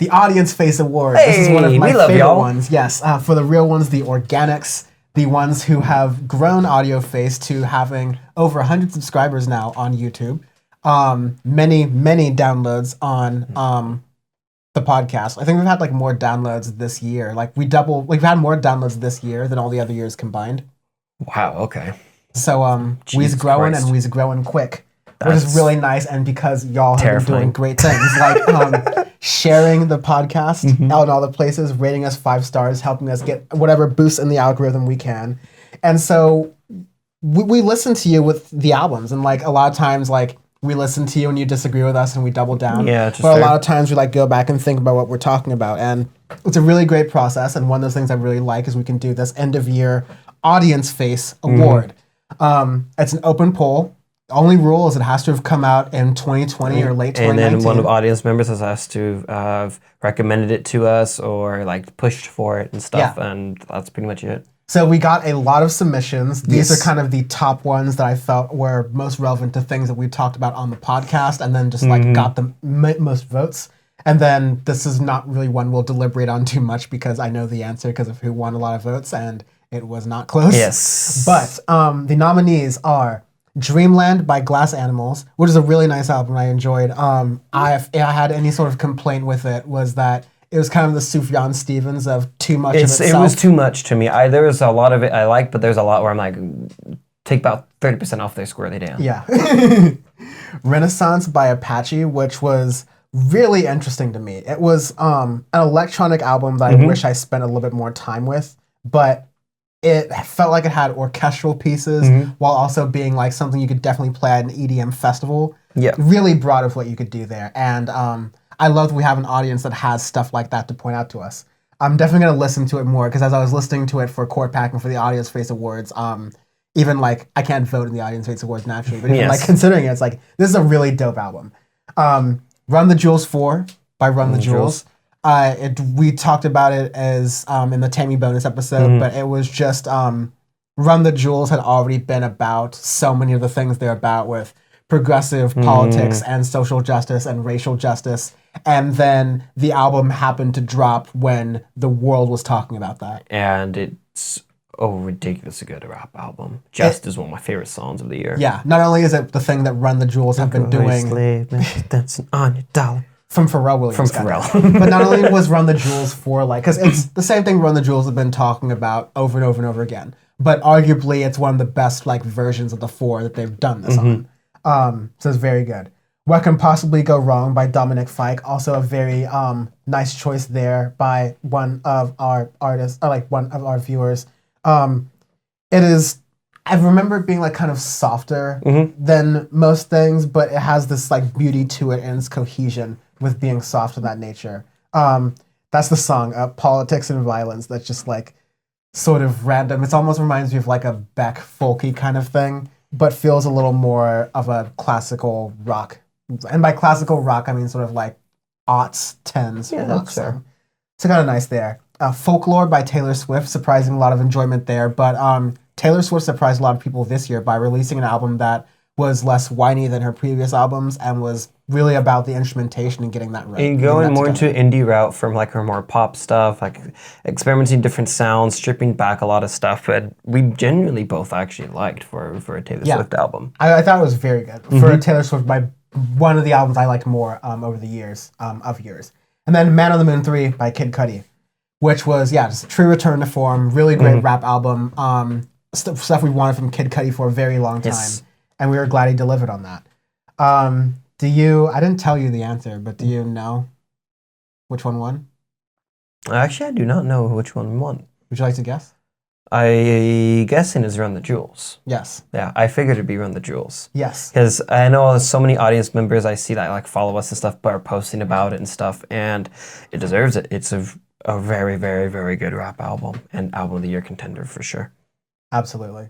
The Audioface Award. Hey, this is one of my love favorite y'all. ones. Yes, for the real ones, the organics, the ones who have grown Audioface to having over 100 subscribers now on YouTube. Many downloads on the podcast. I think we've had like more downloads this year. Like we've had more downloads this year than all the other years combined. Wow, okay. So we's growing Christ. and we's growing quick. Which is really nice, and because y'all have been doing great things, like sharing the podcast out in all the places, rating us 5 stars, helping us get whatever boost in the algorithm we can. And so we listen to you with the albums, and like a lot of times, like we listen to you and you disagree with us and we double down. Yeah, but a lot of times we like go back and think about what we're talking about, and it's a really great process. And one of those things I really like is we can do this end of year Audioface Award. It's an open poll. The only rule is it has to have come out in 2020 or late 2019. And then one of the audience members has to have recommended it to us or like pushed for it and stuff, and that's pretty much it. So we got a lot of submissions. These are kind of the top ones that I felt were most relevant to things that we talked about on the podcast, and then just like got the most votes. And then this is not really one we'll deliberate on too much because I know the answer because of who won a lot of votes, and it was not close. Yes. But the nominees are Dreamland by Glass Animals, which is a really nice album I enjoyed. If I had any sort of complaint with it was that it was kind of the Sufjan Stevens of too much of itself. It was too much to me. There was a lot of it I liked, but there's a lot where I'm like, take about 30% off their square they down. Yeah. Renaissance by Apache, which was really interesting to me. It was an electronic album that I wish I spent a little bit more time with, but it felt like it had orchestral pieces while also being like something you could definitely play at an EDM festival. Yeah. Really broad of what you could do there. And I love that we have an audience that has stuff like that to point out to us. I'm definitely going to listen to it more because as I was listening to it for Court Pack and for the Audioface Awards, even like I can't vote in the Audioface Awards naturally, but even like considering it, it's like this is a really dope album. Run the Jewels 4 by Run the Jewels. We talked about it as in the Tammy bonus episode, but it was just Run the Jewels had already been about so many of the things they're about with progressive politics and social justice and racial justice. And then the album happened to drop when the world was talking about that. And it's ridiculously good rap album. Just is one of my favorite songs of the year. Yeah, not only is it the thing that Run the Jewels have been doing. Dancing on your dollar. From Pharrell Williams. From Pharrell. But not only was Run the Jewels for like, because it's the same thing Run the Jewels have been talking about over and over and over again. But arguably it's one of the best like versions of the 4 that they've done this on. So it's very good. What Can Possibly Go Wrong by Dominic Fike. Also a very nice choice there by one of our artists, or like one of our viewers. It is, I remember it being like kind of softer than most things, but it has this like beauty to it and its cohesion with being soft of that nature. That's the song, Politics and Violence, that's just like sort of random. It almost reminds me of like a Beck folky kind of thing, but feels a little more of a classical rock. And by classical rock, I mean sort of like aughts, 10s rock song. So kind of nice there. Folklore by Taylor Swift, surprising a lot of enjoyment there. But Taylor Swift surprised a lot of people this year by releasing an album that was less whiny than her previous albums and was really about the instrumentation and getting that right. And going more into indie route from like her more pop stuff, like experimenting different sounds, stripping back a lot of stuff that we genuinely both actually liked for a Taylor Swift album. I thought it was very good. For a Taylor Swift, one of the albums I liked more over the years, And then Man on the Moon 3 by Kid Cudi, which was, just a true return to form, really great rap album, stuff we wanted from Kid Cudi for a very long time, and we were glad he delivered on that. I didn't tell you the answer, but do you know which one won? Actually, I do not know which one won. Would you like to guess? I guessing is Run the Jewels. Yes. Yeah, I figured it'd be Run the Jewels. Yes. Because I know so many audience members I see that like follow us and stuff, but are posting about it and stuff, and it deserves it. It's a very, very, very good rap album and album of the year contender for sure. Absolutely.